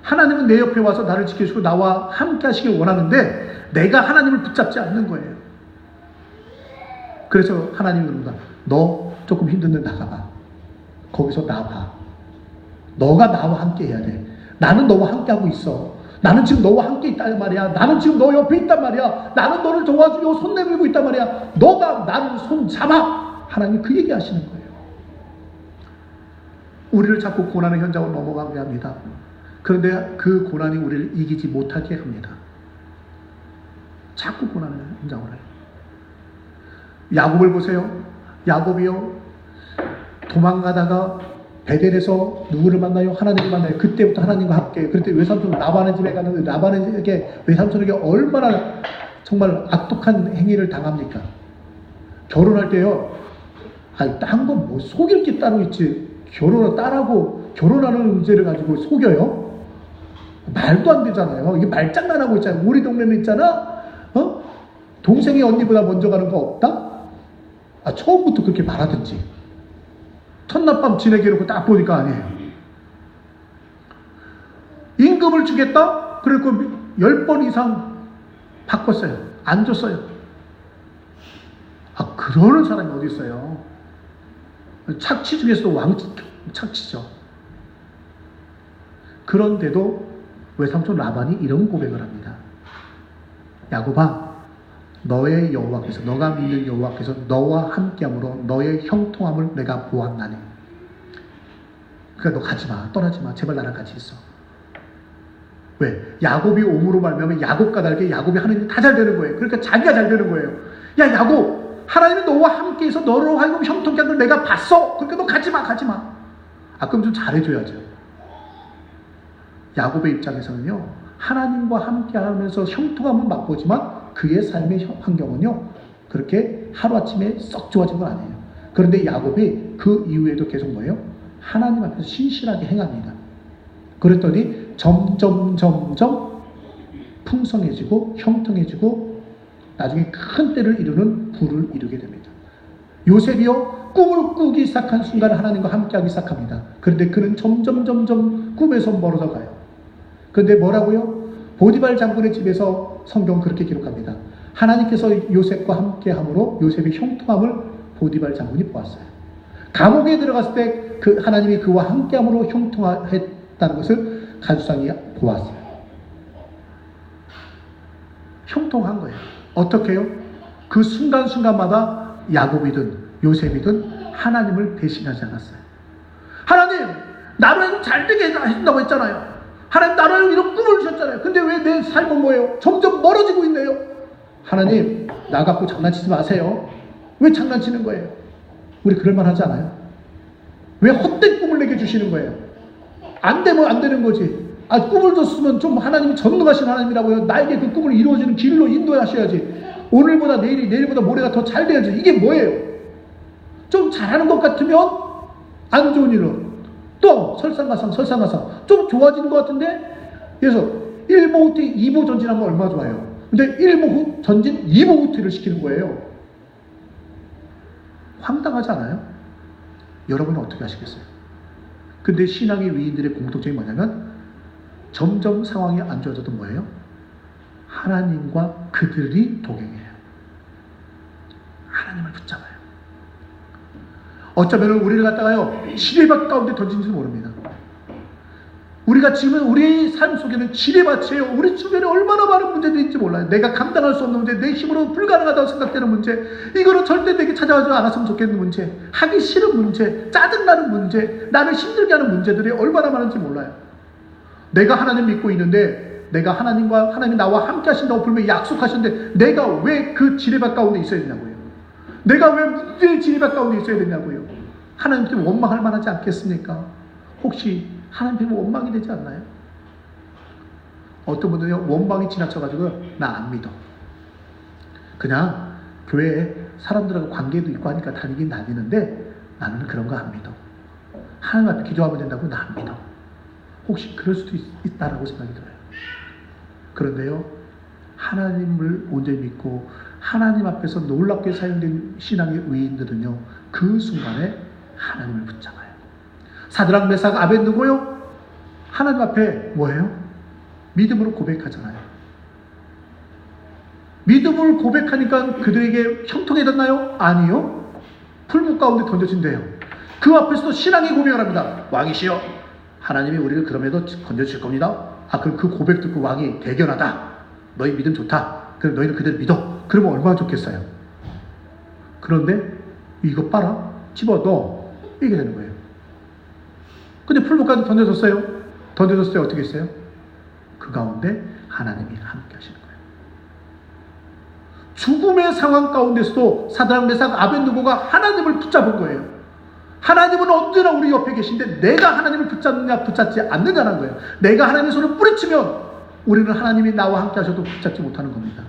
하나님은 내 옆에 와서 나를 지켜주고 나와 함께 하시길 원하는데 내가 하나님을 붙잡지 않는 거예요. 그래서 하나님이 그럽니다. 너 조금 힘든데 나가봐. 거기서 나와. 너가 나와 함께 해야 돼. 나는 너와 함께 하고 있어. 나는 지금 너와 함께 있단 말이야. 나는 지금 너 옆에 있단 말이야. 나는 너를 도와주려고 손 내밀고 있단 말이야. 너가 나를 손 잡아. 하나님이 그 얘기 하시는 거예요. 우리를 자꾸 고난의 현장으로 넘어가게 합니다. 그런데 그 고난이 우리를 이기지 못하게 합니다. 자꾸 고난의 현장으로 해요. 야곱을 보세요. 야곱이요, 도망가다가 베델에서 누구를 만나요? 하나님을 만나요. 그때부터 하나님과 함께. 그때 외삼촌 라반의 집에 갔는데 라반에게 외삼촌에게 얼마나 정말 악독한 행위를 당합니까? 결혼할 때요, 아니 딴 건 뭐 속일 게 따로 있지. 결혼을 딸하고 결혼하는 문제를 가지고 속여요? 말도 안 되잖아요. 이게 말장난하고 있잖아요. 우리 동네는 있잖아. 동생이 언니보다 먼저 가는 거 없다? 처음부터 그렇게 말하든지. 첫날 밤 지내게 해놓고 딱 보니까 아니에요. 임금을 주겠다? 그리고 10번 이상 바꿨어요. 안 줬어요. 그러는 사람이 어디 있어요? 착취 중에서도 왕착취죠. 그런데도 외삼촌 라반이 이런 고백을 합니다. 야곱아, 너의 여호와께서, 너가 믿는 여호와께서 너와 함께함으로 너의 형통함을 내가 보았나니. 그러니까 너 가지마, 떠나지마, 제발 나랑 같이 있어. 왜? 야곱이 옴으로 말미암아 야곱과 다르게 야곱이 하나님이 다 잘 되는 거예요. 그러니까 자기가 잘 되는 거예요. 야 야곱, 하나님이 너와 함께해서 너로 하여금 형통케 한 걸 내가 봤어. 그러니까 너 가지마. 그럼 좀 잘해줘야죠. 야곱의 입장에서는요, 하나님과 함께하면서 형통함은 맛보지만 그의 삶의 환경은요, 그렇게 하루아침에 썩 좋아진 건 아니에요. 그런데 야곱이 그 이후에도 계속 뭐예요? 하나님 앞에서 신실하게 행합니다. 그랬더니 점점 풍성해지고 형통해지고 나중에 큰 때를 이루는 부를 이루게 됩니다. 요셉이요, 꿈을 꾸기 시작한 순간 하나님과 함께하기 시작합니다. 그런데 그는 점점 꿈에서 멀어져 가요. 그런데 뭐라고요? 보디발 장군의 집에서 성경 그렇게 기록합니다. 하나님께서 요셉과 함께함으로 요셉의 형통함을 보디발 장군이 보았어요. 감옥에 들어갔을 때 그 하나님이 그와 함께함으로 형통했다는 것을 간수장이 보았어요. 형통한 거예요. 어떻게 해요? 그 순간순간마다 야곱이든 요셉이든 하나님을 배신하지 않았어요. 하나님, 나로 잘 되게 하신다고 했잖아요. 하나님, 나로 이런 꿈을 주셨잖아요. 근데 왜 내 삶은 뭐예요? 점점 멀어지고 있네요. 하나님, 나 갖고 장난치지 마세요. 왜 장난치는 거예요? 우리 그럴만 하지 않아요? 왜 헛된 꿈을 내게 주시는 거예요? 안 되면 안 되는 거지. 꿈을 줬으면 좀 하나님이 전능하신 하나님이라고요. 나에게 그 꿈을 이루어지는 길로 인도하셔야지. 오늘보다 내일이, 내일보다 모레가 더 잘 돼야지. 이게 뭐예요? 좀 잘하는 것 같으면 안 좋은 일은 또 설상가상 좀 좋아지는 것 같은데, 그래서 1보 후퇴 2보 전진하면 얼마나 좋아요. 근데 1보 전진 2보 후퇴를 시키는 거예요. 황당하지 않아요? 여러분은 어떻게 하시겠어요? 근데 신앙의 위인들의 공통점이 뭐냐면 점점 상황이 안 좋아져도 뭐예요? 하나님과 그들이 동행해요. 하나님을 붙잡아요. 어쩌면 우리를 갖다가요, 시대밭 가운데 던진지도 모릅니다. 우리가 지금 우리 삶 속에는 지뢰밭이에요. 우리 주변에 얼마나 많은 문제들이 있는지 몰라요. 내가 감당할 수 없는 문제, 내 힘으로 불가능하다고 생각되는 문제, 이거는 절대 내게 찾아가지 않았으면 좋겠는 문제, 하기 싫은 문제, 짜증나는 문제, 나를 힘들게 하는 문제들이 얼마나 많은지 몰라요. 내가 하나님 믿고 있는데, 내가 하나님이 나와 함께 하신다고 분명히 약속하셨는데, 내가 왜 그 지뢰밭 가운데 있어야 되냐고요. 내가 왜 문제의 지뢰밭 가운데 있어야 되냐고요. 하나님 때문에 원망할 만하지 않겠습니까? 혹시 하나님 때문에 원망이 되지 않나요? 어떤 분들은 원망이 지나쳐가지고 나 안 믿어. 그냥 교회에 사람들하고 관계도 있고 하니까 다니긴 다니는데 나는 그런 거 안 믿어. 하나님 앞에 기도하면 된다고 나 안 믿어. 혹시 그럴 수도 있다라고 생각이 들어요. 그런데요, 하나님을 온전히 믿고 하나님 앞에서 놀랍게 사용된 신앙의 의인들은요, 그 순간에 하나님을 붙잡아요. 사드락 메삭 아벳느고요, 하나님 앞에 뭐예요? 믿음으로 고백하잖아요. 믿음을 고백하니까 그들에게 형통해졌나요? 아니요. 풀무 가운데 던져진대요. 그 앞에서도 신앙의 고백을 합니다. 왕이시여, 하나님이 우리를 그럼에도 건져주실 겁니다. 그럼 그 고백 듣고 왕이 대견하다. 너희 믿음 좋다. 그럼 너희는 그대로 믿어. 그러면 얼마나 좋겠어요. 그런데 이거 봐라, 집어넣어, 이게 되는 거예요. 근데 풀무까지 던져졌어요. 던져졌을 때 어떻게 했어요? 그 가운데 하나님이 함께 하시는 거예요. 죽음의 상황 가운데서도 사드락 메삭 아벳느고가 하나님을 붙잡은 거예요. 하나님은 언제나 우리 옆에 계신데 내가 하나님을 붙잡느냐 붙잡지 않느냐는 거예요. 내가 하나님의 손을 뿌리치면 우리는 하나님이 나와 함께 하셔도 붙잡지 못하는 겁니다.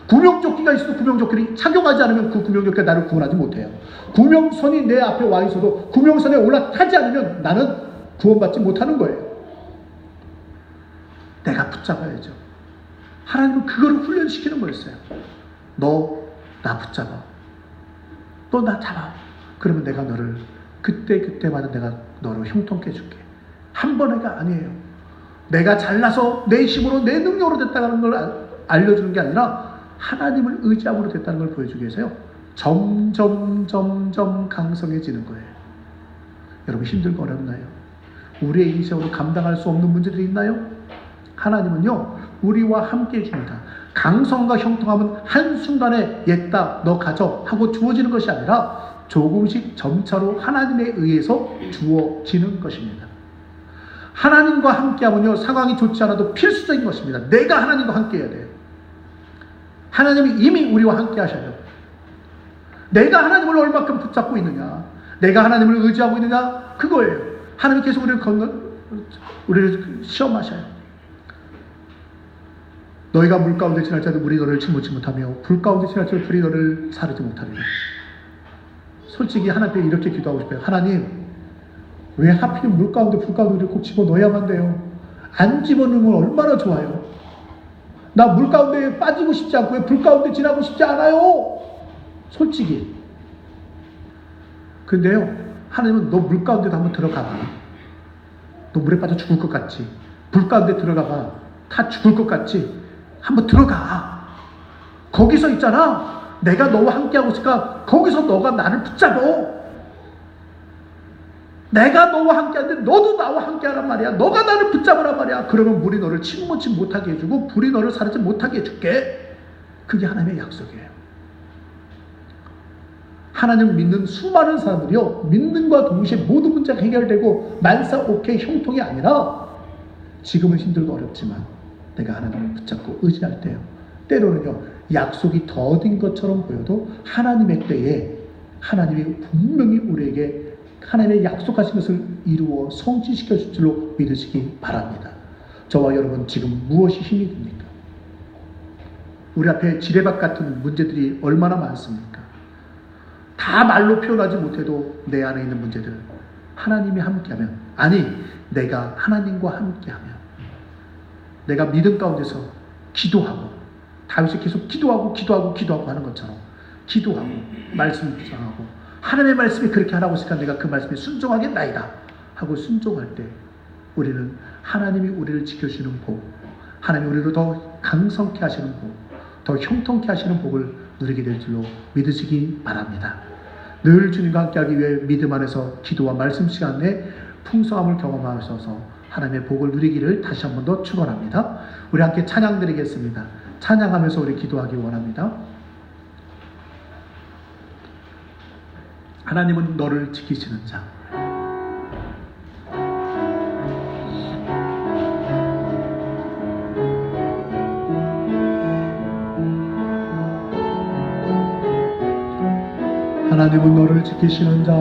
구명조끼가 있어도 구명조끼를 착용하지 않으면 그 구명조끼가 나를 구원하지 못해요. 구명선이 내 앞에 와 있어도 구명선에 올라타지 않으면 나는 구원받지 못하는 거예요. 내가 붙잡아야죠. 하나님은 그거를 훈련시키는 거였어요. 너 나 붙잡아. 너 나 잡아. 그러면 내가 너를 그때마다 내가 너를 형통케 해줄게. 한 번에가 아니에요. 내가 잘나서 내 힘으로 내 능력으로 됐다는 걸 알려주는 게 아니라 하나님을 의지함으로 됐다는 걸 보여주기 위해서요, 점점 강성해지는 거예요. 여러분, 힘들고 어렵나요? 우리의 인생으로 감당할 수 없는 문제들이 있나요? 하나님은요, 우리와 함께 해줍니다. 강성과 형통함은 한순간에 옛다 너 가져 하고 주어지는 것이 아니라 조금씩 점차로 하나님에 의해서 주어지는 것입니다. 하나님과 함께하면요, 상황이 좋지 않아도 필수적인 것입니다. 내가 하나님과 함께해야 돼요. 하나님이 이미 우리와 함께 하셔요. 내가 하나님을 얼마큼 붙잡고 있느냐, 내가 하나님을 의지하고 있느냐, 그거예요. 하나님 계속 우리를 시험하셔요. 너희가 물 가운데 지날지라도 물이 너를 침몰치 못하며 불 가운데 지날지라도 불이 너를 사르지 못하리라. 솔직히 하나님께 이렇게 기도하고 싶어요. 하나님, 왜 하필 물 가운데 불 가운데 우리를 꼭 집어넣어야만 돼요? 안 집어넣으면 얼마나 좋아요. 나 물 가운데 빠지고 싶지 않고 왜 불 가운데 지나고 싶지 않아요. 솔직히. 근데요, 하나님은 너 물 가운데도 한번 들어가봐. 너 물에 빠져 죽을 것 같지? 불 가운데 들어가봐. 다 죽을 것 같지? 한번 들어가. 거기서 있잖아, 내가 너와 함께하고 있으니까 거기서 너가 나를 붙잡어. 내가 너와 함께하는데 너도 나와 함께하란 말이야. 너가 나를 붙잡으란 말이야. 그러면 물이 너를 침몰치 못하게 해주고 불이 너를 사르지 못하게 해줄게. 그게 하나님의 약속이에요. 하나님 믿는 수많은 사람들이요, 믿는과 동시에 모든 문제가 해결되고 만사오케이 형통이 아니라 지금은 힘들고 어렵지만 내가 하나님을 붙잡고 의지할 때요, 때로는요, 약속이 더딘 것처럼 보여도 하나님의 때에 하나님이 분명히 우리에게 하나님의 약속하신 것을 이루어 성취시켜 줄 줄로 믿으시기 바랍니다. 저와 여러분, 지금 무엇이 힘이 듭니까? 우리 앞에 지뢰밭 같은 문제들이 얼마나 많습니까? 다 말로 표현하지 못해도 내 안에 있는 문제들, 하나님이 함께하면, 아니 내가 하나님과 함께하면, 내가 믿음 가운데서 기도하고, 다윗이 계속 기도하고 하는 것처럼 기도하고 말씀을 묵상하고 하나님의 말씀이 그렇게 하라고 했으니까 내가 그 말씀에 순종하겠나이다 하고 순종할 때 우리는 하나님이 우리를 지켜주시는 복, 하나님이 우리를 더 강성케 하시는 복, 더 형통케 하시는 복을 누리게 될 줄로 믿으시기 바랍니다. 늘 주님과 함께하기 위해 믿음 안에서 기도와 말씀 시간에 풍성함을 경험하셔서 하나님의 복을 누리기를 다시 한 번 더 축원합니다. 우리 함께 찬양 드리겠습니다. 찬양하면서 우리 기도하기 원합니다. 하나님은 너를 지키시는 자. 하나님은 너를 지키시는 자.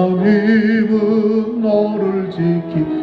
하나님은 너를 지키